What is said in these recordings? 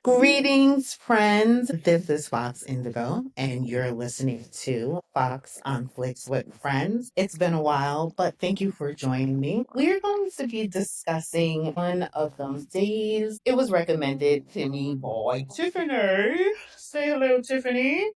Greetings, friends. This is Fox Indigo, and you're listening to Fox on Flix with Friends. It's been a while, but thank you for joining me. We're going to be discussing one of those days. It was recommended to me by Tiffany. Say hello, Tiffany.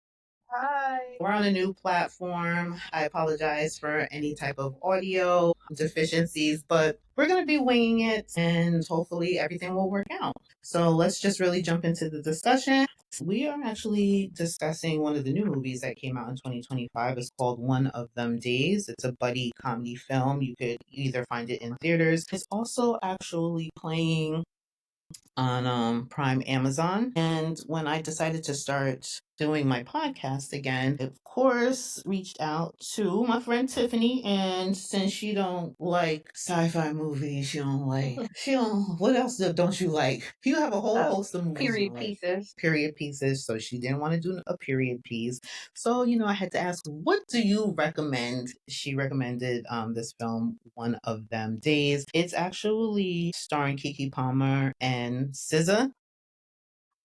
Hi. We're on a new platform. I apologize for any type of audio deficiencies, but we're going to be winging it and hopefully everything will work out. So let's just really jump into the discussion. We are actually discussing one of the new movies that came out in 2025. It's called One of Them Days. It's a buddy comedy film. You could either find it in theaters. It's also actually playing on Prime Amazon. And when I decided to start doing my podcast again, of course, reached out to my friend Tiffany. And since she don't like sci-fi movies, she don't, what else don't you like? You have a whole host of movies. Period pieces. Period pieces. So she didn't want to do a period piece. So, I had to ask, what do you recommend? She recommended this film, One of Them Days. It's actually starring Kiki Palmer and SZA.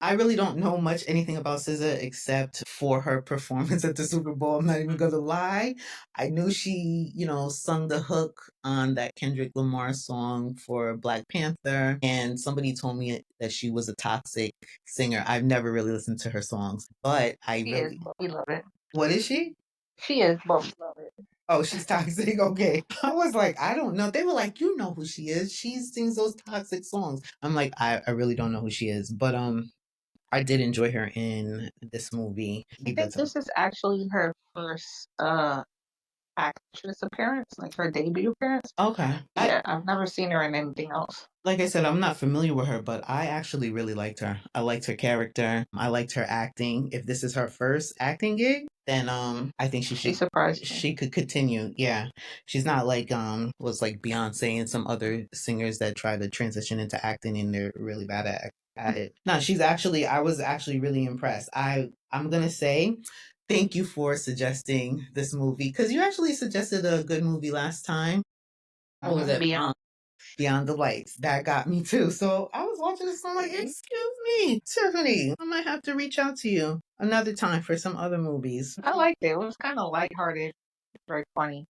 I really don't know much anything about SZA except for her performance at the Super Bowl. I'm not even gonna lie. I knew she, sung the hook on that Kendrick Lamar song for Black Panther, and somebody told me that she was a toxic singer. I've never really listened to her songs, but I She really. is, but we love it. What is she? She is, but we love it. Oh, she's toxic. Okay. I was like, I don't know. They were like, you know who she is. She sings those toxic songs. I'm like, I really don't know who she is. But I did enjoy her in this movie. I think this is actually her first actress appearance, like her debut appearance. Okay. Yeah, I've never seen her in anything else. Like I said, I'm not familiar with her, but I actually really liked her. I liked her character. I liked her acting. If this is her first acting gig, then I think She surprised me. she could continue. Yeah. She's not like was like Beyonce and some other singers that try to transition into acting and they're really bad at it. No, I was actually really impressed. I'm gonna say thank you for suggesting this movie because you actually suggested a good movie last time. What was it? Beyond the Lights. That got me too. So I was watching this. I'm like, excuse me, Tiffany. I might have to reach out to you another time for some other movies. I liked it. It was kind of lighthearted, very funny.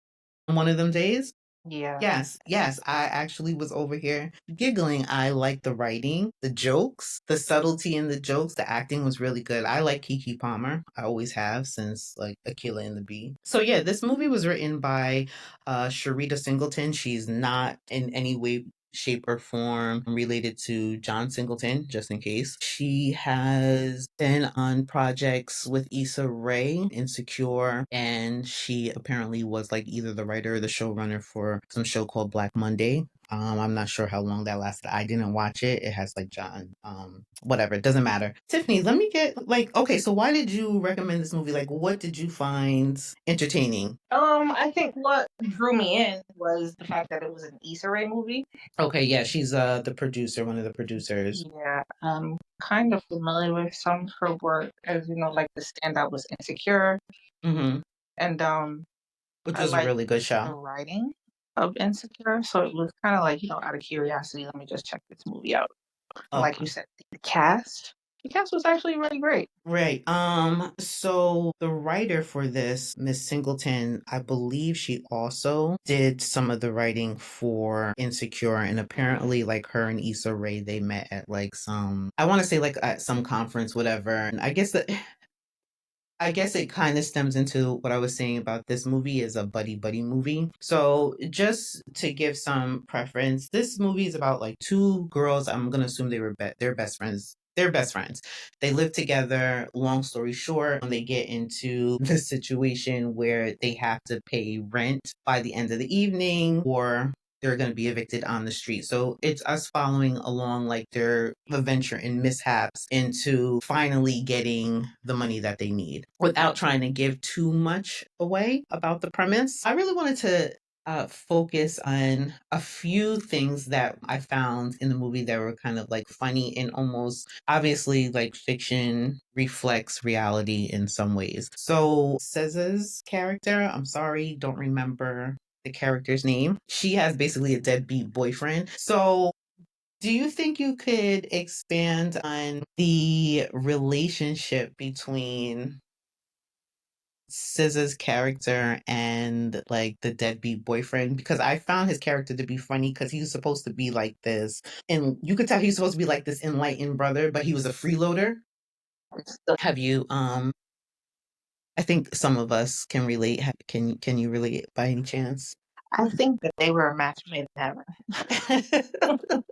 One of them days. Yeah. Yes. I actually was over here giggling. I like the writing, the jokes, the subtlety in the jokes. The acting was really good. I like Kiki Palmer. I always have since like Aquila and the Bee. So yeah, this movie was written by Sharita Singleton. She's not in any way shape or form related to John Singleton, just in case. She has been on projects with Issa Rae, Insecure, and she apparently was like either the writer or the showrunner for some show called Black Monday. I'm not sure how long that lasted. I didn't watch it. It has like John, whatever. It doesn't matter. Tiffany, let me get like, okay, so why did you recommend this movie? Like, what did you find entertaining? I think what drew me in was the fact that it was an Issa Rae movie. Okay, yeah, she's the producer, one of the producers. Yeah, I'm kind of familiar with some of her work, as you know, like the standout was Insecure. Mm-hmm. And which was a really good the show. writing of Insecure, so it was kind of like, out of curiosity, let me just check this movie out. Like you said, the cast was actually really great. Right. So the writer for this, Miss Singleton, I believe she also did some of the writing for Insecure, and apparently like her and Issa Rae, they met at like some, I want to say like at some conference, whatever. And I guess it kind of stems into what I was saying about this movie is a buddy buddy movie. So just to give some preference, this movie is about like two girls. I'm gonna assume they're best friends. They're best friends. They live together. Long story short, they get into the situation where they have to pay rent by the end of the evening, or they're going to be evicted on the street. So it's us following along like their adventure and mishaps into finally getting the money that they need without trying to give too much away about the premise. I really wanted to focus on a few things that I found in the movie that were kind of like funny and almost obviously like fiction reflects reality in some ways. So SZA's character, I'm sorry, don't remember the character's name. She has basically a deadbeat boyfriend. So Do you think you could expand on the relationship between SZA's character and like the deadbeat boyfriend? Because I found his character to be funny because he was supposed to be like this, and you could tell he was supposed to be like this enlightened brother, but he was a freeloader. Have you I think some of us can relate. Can you relate by any chance? I think that they were a match made in heaven.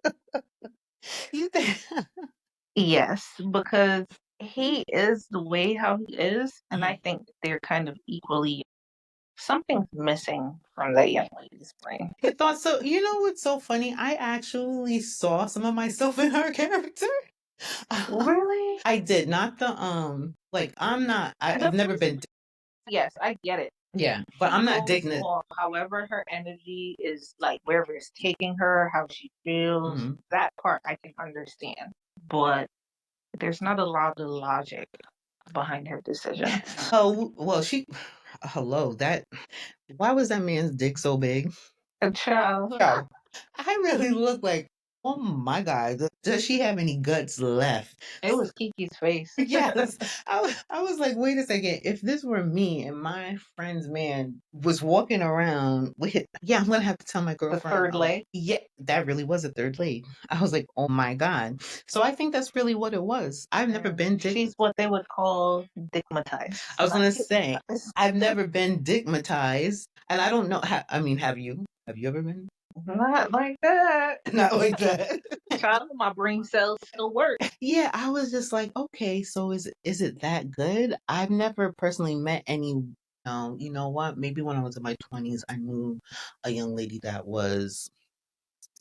You think? Yes, because he is the way how he is, and I think they're kind of equally. Something's missing from that young lady's brain. I thought so. You know what's so funny? I actually saw some of myself in her character. Really? I did not the like I'm not I've The never first, been yes, I get it. yeah, but She I'm not goes digging it. off, however, her energy is like wherever it's taking her, how she feels. Mhm. That part I can understand, but there's not a lot of logic behind her decision. Oh well, she hello that why was that man's dick so big? A child, Yo, I really look like, oh my God, does she have any guts left? it was Kiki's face. Yes. I was like, wait a second. If this were me and my friend's man was walking around with, yeah, I'm going to have to tell my The girlfriend, third leg. yeah, that really was a third leg. I was like, oh my God. So I think that's really what it was. I've never been She's what they would call digmatized. I was Not going to say, hypnotized. I've never been digmatized. And I don't know. I mean, have you? Have you ever been? Not like that. Not like that. Child, my brain cells still work. Yeah, I was just like, okay, so is it that good? I've never personally met any. You know what? Maybe when I was in my 20s, I knew a young lady that was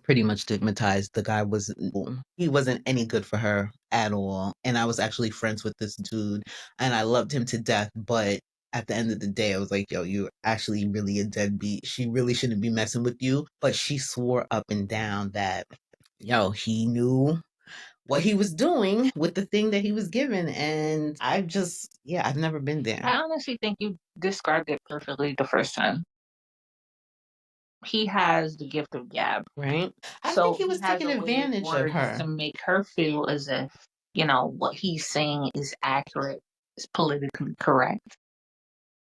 pretty much stigmatized. The guy was he wasn't any good for her at all, and I was actually friends with this dude, and I loved him to death. But at the end of the day, I was like, yo, you're actually really a deadbeat. She really shouldn't be messing with you. But she swore up and down that, yo, he knew what he was doing with the thing that he was given. And I just, yeah, I've never been there. I honestly think you described it perfectly the first time. He has the gift of gab. Right? I think So he he was has taking a way of advantage of words her. to make her feel as if, what he's saying is accurate, is politically correct.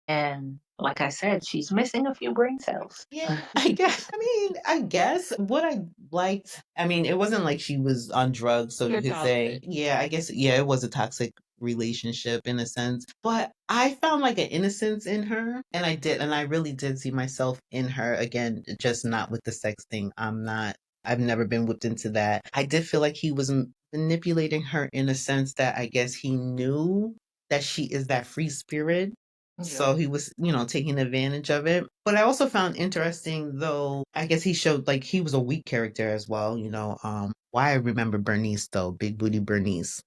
And like I said, she's missing a few brain cells. Yeah, I guess. I mean, I guess what I liked. I mean, it wasn't like she was on drugs, so you You're could say, toxic. yeah, I guess, yeah, it was a toxic relationship in a sense. But I found like an innocence in her, and I really did see myself in her again, just not with the sex thing. I've never been whipped into that. I did feel like he was manipulating her in a sense that I guess he knew that she is that free spirit, Yeah. so he was, taking advantage of it. But I also found interesting, though, I guess he showed like he was a weak character as well, why I remember Bernice though, Big Booty Bernice.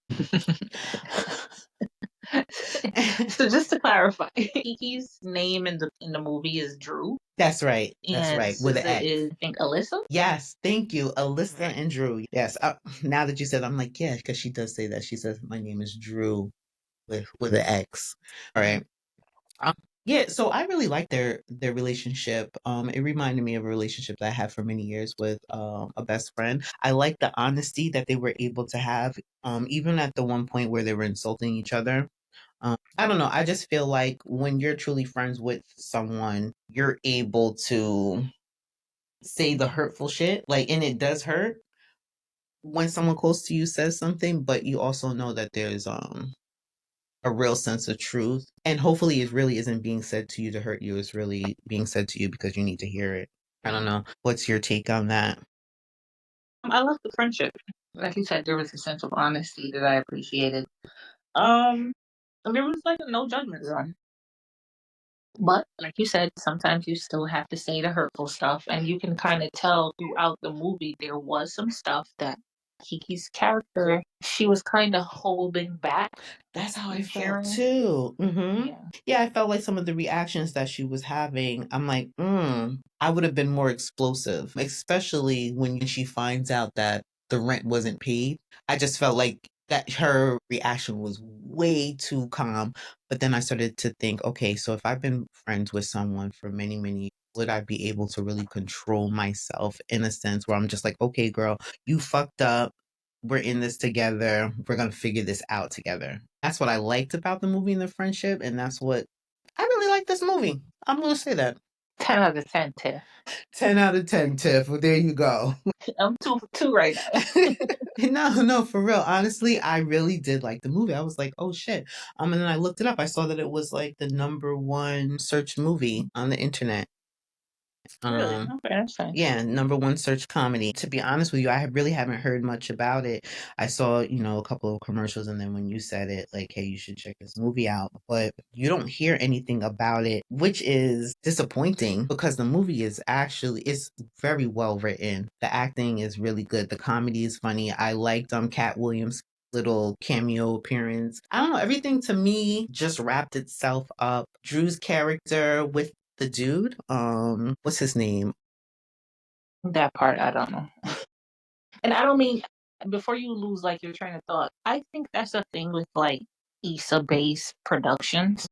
So just to clarify, Kiki's name in the movie is Drew, That's right. That's and right. With an SZA X. is, I think, Alyssa. Yes, thank you, Alyssa and Drew. Yes, now that you said, I'm like, yeah, because she does say that. She says my name is Drew with an X. All right. Um, yeah, so I really like their relationship. It reminded me of a relationship that I had for many years with a best friend. I like the honesty that they were able to have, even at the one point where they were insulting each other. I don't know. I just feel like when you're truly friends with someone, you're able to say the hurtful shit, like, and it does hurt when someone close to you says something, but you also know that there's a real sense of truth. And hopefully it really isn't being said to you to hurt you. It's really being said to you because you need to hear it. I don't know. What's your take on that? I love the friendship. Like you said, there was a sense of honesty that I appreciated. Um, and there was like a no judgment zone. But like you said, sometimes you still have to say the hurtful stuff, and you can kind of tell throughout the movie there was some stuff that Kiki's character, she was kind of holding back That's how I from felt sharing. too. Yeah. Yeah, I felt like some of the reactions that she was having, I'm like, I would have been more explosive, especially when she finds out that the rent wasn't paid. I just felt like that her reaction was way too calm. But then I started to think, okay, so if I've been friends with someone for many, many years, would I be able to really control myself in a sense where I'm just like, okay, girl, you fucked up. We're in this together. We're going to figure this out together. That's what I liked about the movie and the friendship. And that's what I really like this movie. I'm going to say that. 10 out of 10, Tiff. 10 out of 10, Tiff. Well, there you go. I'm 2 for 2 right now. No, for real. Honestly, I really did like the movie. I was like, oh shit. And then I looked it up. I saw that it was like the #1 searched movie on the internet. Really? Okay, that's nice. Yeah, #1 search comedy. To be honest with you, I really haven't heard much about it. I saw, a couple of commercials, and then when you said it, like, hey, you should check this movie out. But you don't hear anything about it, which is disappointing because the movie it's very well written. The acting is really good. The comedy is funny. I liked Cat Williams' little cameo appearance. I don't know, everything to me just wrapped itself up. Drew's character with the dude, what's his name? That part, I don't know. And I don't mean, before you lose like your train of thought, I think that's the thing with like ISA based productions.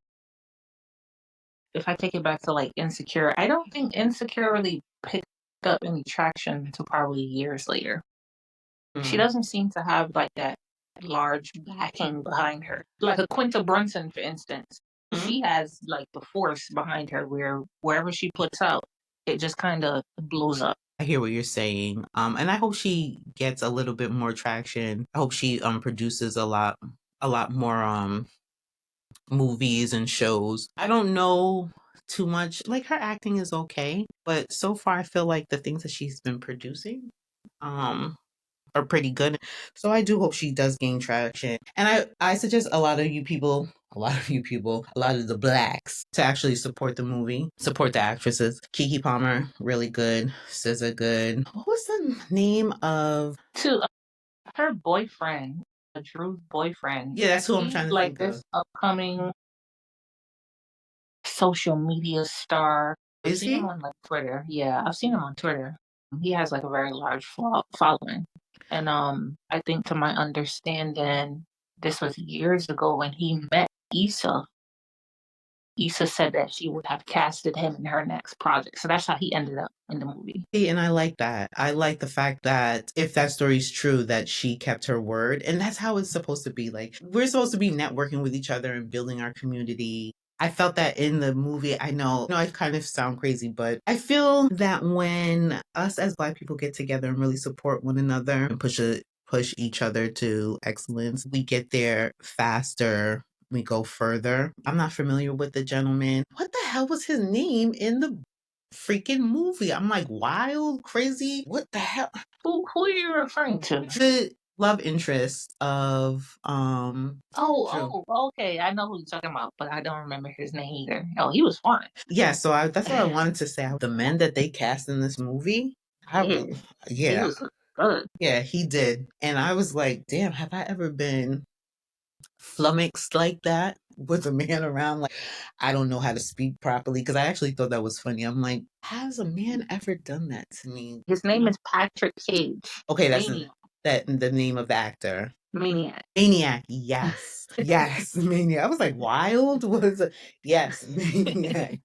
If I take it back to like Insecure, I don't think Insecure really picked up any traction until probably years later. She doesn't seem to have like that large backing behind her. Like a Quinta Brunson, for instance. She has like the force behind her where wherever she puts out, it just kind of blows up. I hear what you're saying. And I hope she gets a little bit more traction. I hope she produces a lot more movies and shows. I don't know too much. Like her acting is okay, but so far I feel like the things that she's been producing um are pretty good. So I do hope she does gain traction. And I suggest a lot of the blacks to actually support the movie, support the actresses. Kiki Palmer, really good. SZA, good. What was the name of To her boyfriend, Drew's boyfriend? Yeah, that's who I'm He's trying to like think this of. upcoming social media star. I've Is seen him he? on like Twitter. Yeah, I've seen him on Twitter. He has like a very large following, and I think to my understanding, this was years ago when he met Issa. Issa said that she would have casted him in her next project, so that's how he ended up in the movie. See, and I like that. I like the fact that if that story's true, that she kept her word. And that's how it's supposed to be. Like, we're supposed to be networking with each other and building our community. I felt that in the movie. I kind of sound crazy, but I feel that when us as Black people get together and really support one another and push each other to excellence, we get there faster. We go further. I'm not familiar with the gentleman. What the hell was his name in the freaking movie? I'm like, wild, crazy. What the hell? Who are you referring to? The love interest of Drew. Okay. I know who you're talking about, but I don't remember his name either. Oh, he was fine. Yeah, so that's what I wanted to say. The men that they cast in this movie, Yeah, he yeah, was good. yeah, he did. And I was like, damn, have I ever been flummoxed like that with a man around? Like, I don't know how to speak properly because I actually thought that was funny. I'm like, has a man ever done that to me? His name is Patrick Cage. Okay, that's Maniac. the name of the actor. Maniac. Maniac, yes. Yes, Maniac. I was like, wild was a, yes, Maniac.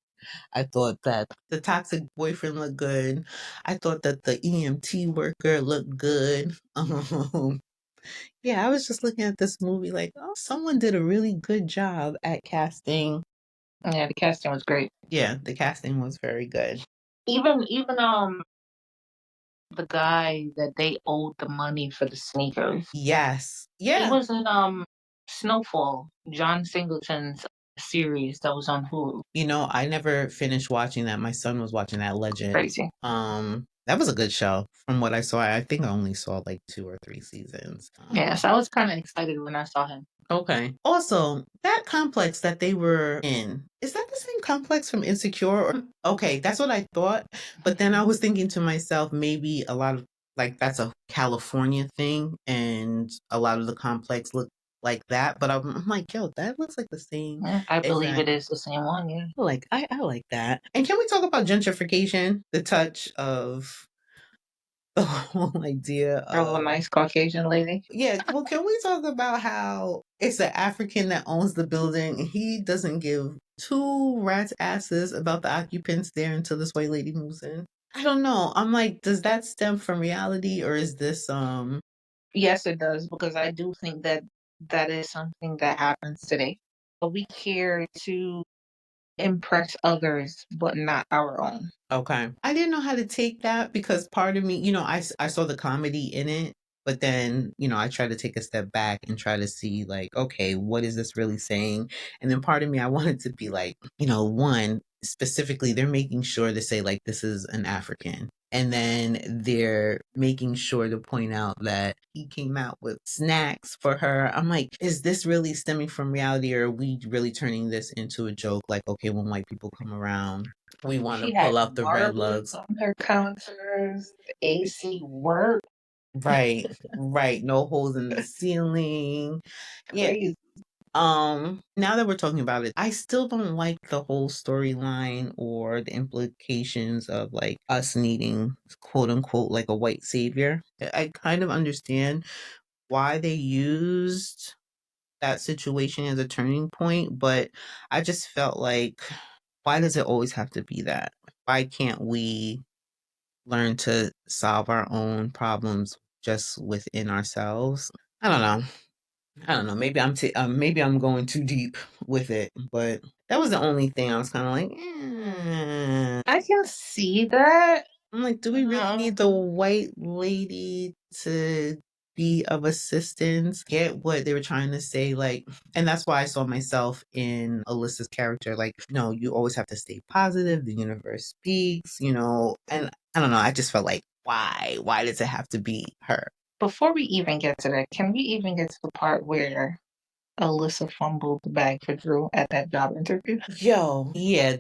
I thought that the toxic boyfriend looked good. I thought that the EMT worker looked good. Yeah, I was just looking at this movie like, oh, someone did a really good job at casting. Yeah, the casting was great. Yeah, the casting was very good. Even the guy that they owed the money for the sneakers. Yes. He Yeah. was in Snowfall, John Singleton's series that was on Hulu. I never finished watching that. My son was watching that Legend. Crazy. That was a good show from what I saw. I think I only saw like 2 or 3 seasons. Yeah, so I was kind of excited when I saw him. Okay. Also, that complex that they were in, is that the same complex from Insecure? Okay, that's what I thought. But then I was thinking to myself, maybe a lot of like that's a California thing, and a lot of the complex look like that. But I'm like, yo, that looks like the same. Yeah, I believe it Exactly. is the same one. Yeah. I like that. And can we talk about gentrification? The touch of the whole idea Of a of nice Caucasian lady. yeah, well, can we talk about how it's an African that owns the building and he doesn't give two rats' asses about the occupants there until this white lady moves in? I don't know. I'm like, does that stem from reality or is this Yes, it does, because I do think that that is something that happens today. But we care to impress others, but not our own. okay. I didn't know how to take that because part of me, I saw the comedy in it, but then, I try to take a step back and try to see, like, okay, what is this really saying? And then part of me, I wanted to be like, one, specifically, they're making sure to say, like, this is an African. And then they're making sure to point out that he came out with snacks for her. I'm like, is this really stemming from reality or are we really turning this into a joke? Like, okay, when white people come around, we want to She had pull out the red marbles lugs. on her counters, the AC worked. Right, right. No holes in the ceiling. Yeah. Crazy. Now that we're talking about it, I still don't like the whole storyline or the implications of like us needing quote unquote like a white savior. I kind of understand why they used that situation as a turning point, but I just felt like why does it always have to be that? Why can't we learn to solve our own problems just within ourselves? I don't know. I don't know. Maybe I'm going too deep with it, but that was the only thing I was kind of like, I can see that. I'm like, do we really need the white lady to be of assistance? Get what they were trying to say, like, and that's why I saw myself in Alyssa's character. Like, no, you always have to stay positive. The universe speaks, and I don't know. I just felt like, why? Why does it have to be her? Before we even get to that, can we even get to the part where Alyssa fumbled the bag for Drew at that job interview? Yo, yeah,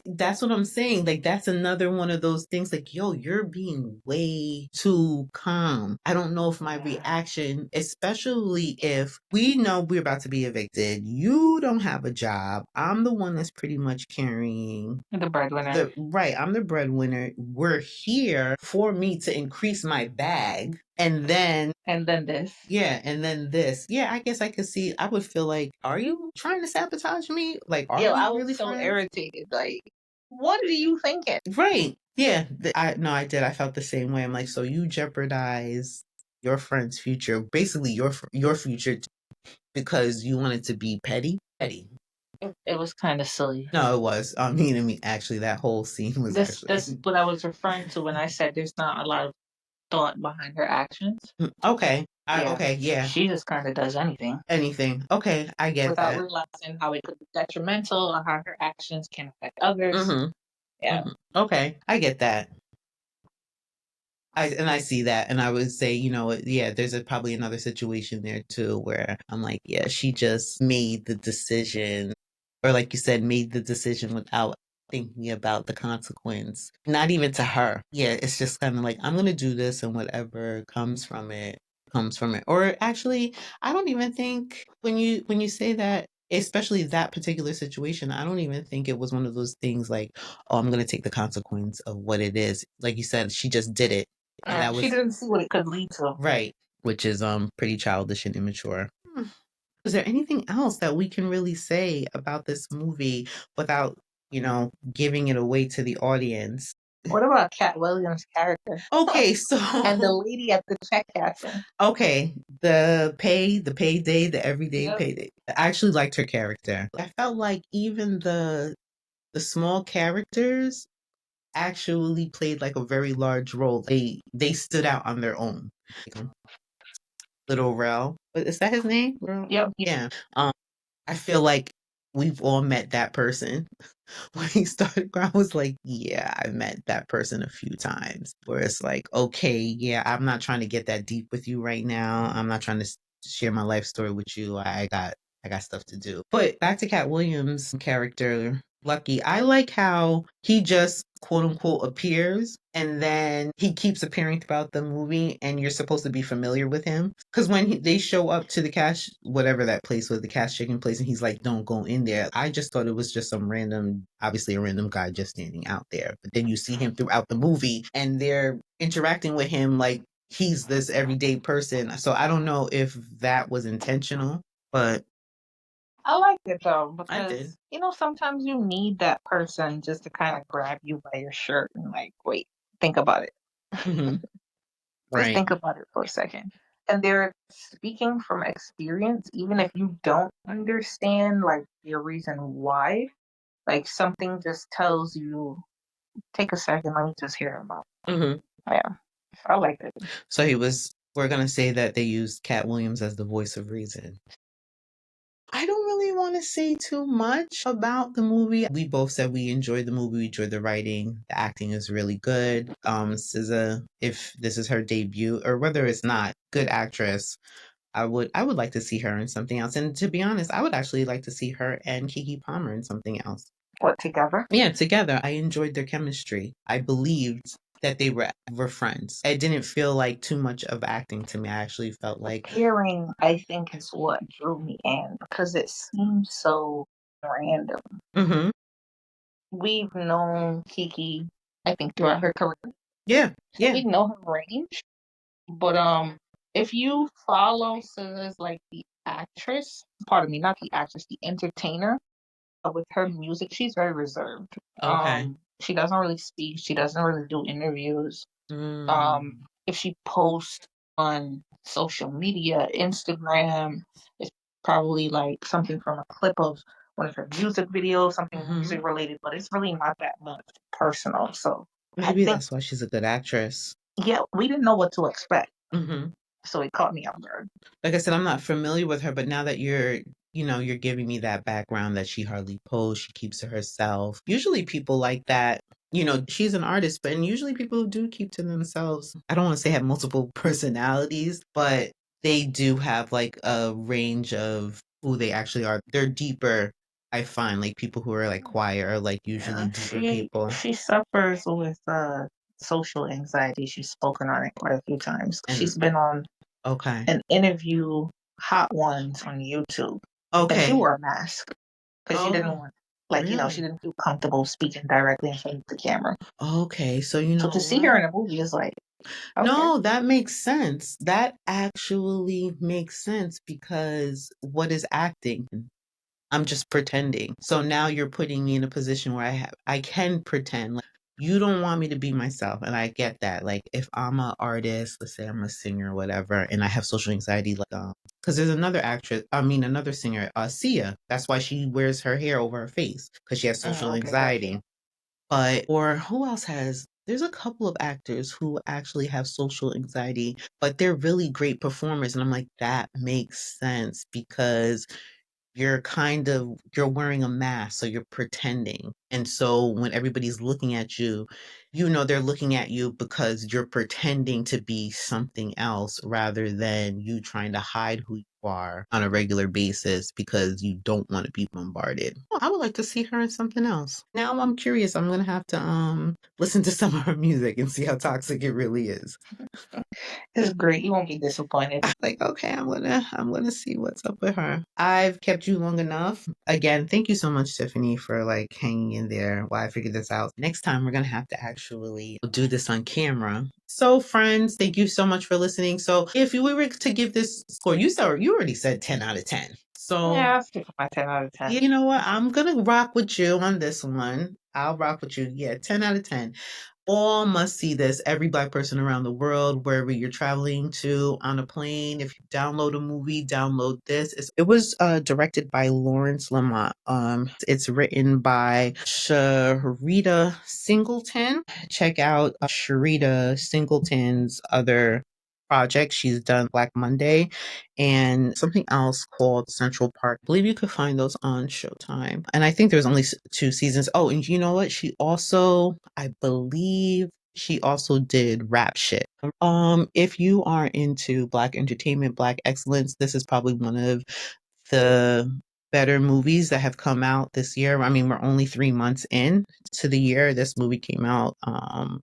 that's what I'm saying. Like that's another one of those things like, yo, you're being way too calm. I don't know if my reaction, especially if we know we're about to be evicted, you don't have a job. I'm the one that's pretty much carrying The breadwinner. I'm the breadwinner. We're here for me to increase my bag. And then And then this. yeah, and then this. Yeah, I guess I could see. I would feel like, are you trying to sabotage me? Like, are Yo, we I really was so friends? irritated. Like, what are you thinking? Right. Yeah. I no, I did. I felt the same way. I'm like, so you jeopardize your friend's future, basically your future, because you wanted to be petty. Petty. It was kind of silly. No, it was. I mean, actually, that whole scene was That's actually what I was referring to when I said there's not a lot of thought behind her actions. okay. Yeah. Okay, yeah. She just kind of does anything Anything. Okay, I get without that. realizing how it could be detrimental or how her actions can affect others. Mm-hmm. Yeah. Mm-hmm. Okay, I get that. I see that, and I would say, yeah, there's probably another situation there too where I'm like, yeah, she just made the decision, or like you said, made the decision without thinking about the consequence. Not even to her. Yeah, it's just kind of like I'm gonna do this, and whatever comes from it comes from it. Or actually, I don't even think when you say that. Especially that particular situation, I don't even think it was one of those things like, oh, I'm going to take the consequence of what it is. Like you said, she just did it and that She was didn't see what it could lead to. right, which is pretty childish and immature. Is there anything else that we can really say about this movie without, giving it away to the audience? What about Cat Williams' character? Okay, so And the lady at the check cashing? okay, the payday, the everyday Yep. payday. I actually liked her character. I felt like even the small characters actually played like a very large role. They stood out on their own. Little Rel. Is that his name? Rel? Yep. Yeah. I feel like we've all met that person. When he started, I was like, yeah, I met that person a few times. Where it's like, okay, yeah, I'm not trying to get that deep with you right now. I'm not trying to share my life story with you. I got stuff to do. But back to Cat Williams' character, Lucky. I like how he just quote unquote appears and then he keeps appearing throughout the movie and you're supposed to be familiar with him. Because when they show up to the cash, whatever that place was, the cash chicken place, and he's like, don't go in there. I just thought it was just some random, obviously a random guy just standing out there. But then you see him throughout the movie and they're interacting with him like he's this everyday person. So I don't know if that was intentional, but I liked it though I did. because sometimes you need that person just to kind of grab you by your shirt and like, wait, think about it. Hmm. Just Right. think about it for a second. And they're speaking from experience, even if you don't understand like your reason why. Like something just tells you, take a second, let me just hear him out. Hmm. Yeah, I like it. So we're going to say that they used Cat Williams as the voice of reason. I don't really want to say too much about the movie. We both said we enjoyed the movie, we enjoyed the writing, the acting is really good. SZA, if this is her debut or whether it's not, good actress. I would like to see her in something else. And to be honest, I would actually like to see her and Kiki Palmer in something else. What, together? Yeah, together. I enjoyed their chemistry. I believed that they were friends. It didn't feel like too much of acting to me. I actually felt The like pairing, I think, is what drew me in because it seems so random. mhm. We've known Kiki, I think, throughout her career, Yeah, so yeah. we know her range. But if you follow SZA's like the actress, pardon me, not the actress, the entertainer, with her music, she's very reserved. Okay. She doesn't really speak. She doesn't really do interviews. Mm. If she posts on social media, Instagram, it's probably like something from a clip of one of her music videos, something Mhm. music related, but it's really not that much personal. So I Maybe think, that's why she's a good actress. yeah, we didn't know what to expect. Mhm. So it caught me off guard. Like I said, I'm not familiar with her, but now that you're giving me that background that she hardly posts, she keeps to herself. Usually people like that, she's an artist, but and usually people do keep to themselves. I don't want to say have multiple personalities, but they do have like a range of who they actually are. They're deeper, I find, like people who are like quiet are like usually Yeah, deeper she people. she suffers with social anxiety. She's spoken on it quite a few times. And She's been on okay. an interview hot ones on YouTube, and she Okay. wore a mask because she didn't Oh, want, like, she really? didn't feel comfortable speaking directly in front of the camera. Okay, so you So know to see her what? in a movie is like, okay, No, that makes sense. That actually makes sense because what is acting? I'm just pretending. So now you're putting me in a position where I can pretend. Like you don't want me to be myself, and I get that. Like if I'm an artist, let's say I'm a singer or whatever, and I have social anxiety, like because there's another actress, I mean another singer, Sia. That's why she wears her hair over her face because she has social okay, gotcha. anxiety. But or who else has there's a couple of actors who actually have social anxiety, but they're really great performers. And I'm like, that makes sense because you're wearing a mask, so you're pretending. And so when everybody's looking at you, they're looking at you because you're pretending to be something else rather than you trying to hide who you are on a regular basis because you don't want to be bombarded. Oh, I would like to see her in something else. Now I'm curious. I'm gonna have to listen to some of her music and see how toxic it really is. It's great. You won't be disappointed. Like, okay, I'm gonna see what's up with her. I've kept you long enough. Again, thank you so much, Tiffany, for like hanging in there while I figured this out. Next time we're gonna have to actually do this on camera. So, friends, thank you so much for listening. So, if we were to give this score, you already said 10 out of 10. So, Yeah, I'll stick with my 10 out of 10. you know what? I'm gonna rock with you on this one. I'll rock with you. Yeah, 10 out of 10. All must see this. Every Black person around the world, wherever you're traveling to on a plane. If you download a movie, download this. It was directed by Lawrence Lamont. It's written by Sharita Singleton. Check out Sharita Singleton's other projects. She's done Black Monday and something else called Central Park. I believe you could find those on Showtime. And I think there's only two seasons. Oh, and you know what? I believe she also did rap shit. If you are into Black entertainment, Black excellence, this is probably one of the better movies that have come out this year. I mean, we're only 3 months in to the year. This movie came out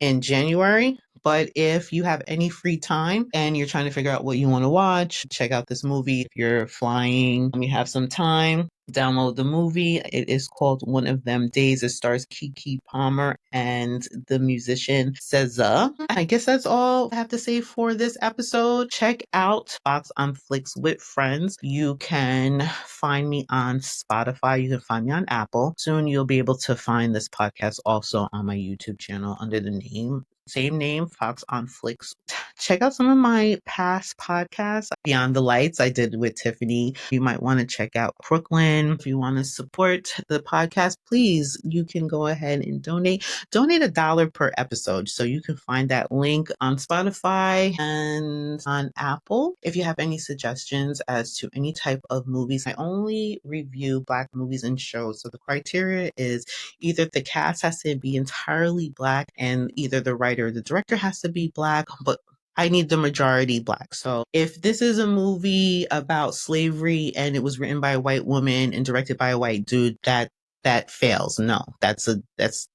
in January. But if you have any free time and you're trying to figure out what you want to watch, check out this movie. If you're flying, you have some time, download the movie. It is called One of Them Days. It stars Kiki Palmer and the musician SZA. I guess that's all I have to say for this episode. Check out Fox on Flix with Friends. You can find me on Spotify. You can find me on Apple. Soon you'll be able to find this podcast also on my YouTube channel under the same name, Fox on Flix. Check out some of my past podcasts. Beyond the Lights, I did with Tiffany. You might want to check out Brooklyn. If you want to support the podcast, please, you can go ahead and donate. Donate $1 per episode. So you can find that link on Spotify and on Apple. If you have any suggestions as to any type of movies, I only review Black movies and shows. So the criteria is either the cast has to be entirely Black and either the writer or the director has to be Black, but I need the majority Black. So if this is a movie about slavery and it was written by a white woman and directed by a white dude, that fails. No, that's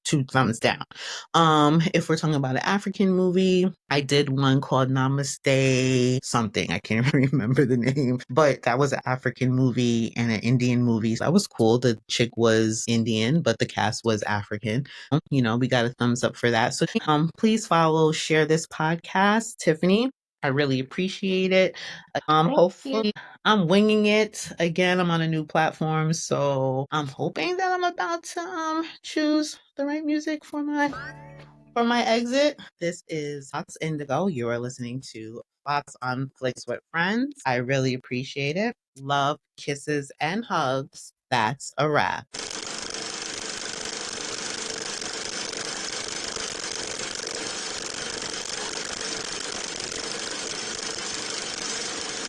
two thumbs down. If we're talking about an African movie, I did one called Namaste something. I can't remember the name, but that was an African movie and an Indian movie. So that was cool. The chick was Indian, but the cast was African. We got a thumbs up for that. So please follow, share this podcast, Tiffany. I really appreciate it. Hopefully I'm winging it again. I'm on a new platform, so I'm hoping that I'm about to choose the right music for my exit. This is Fox Indigo. You are listening to Fox on Flix with Friends. I really appreciate it. Love, kisses, and hugs. That's a wrap.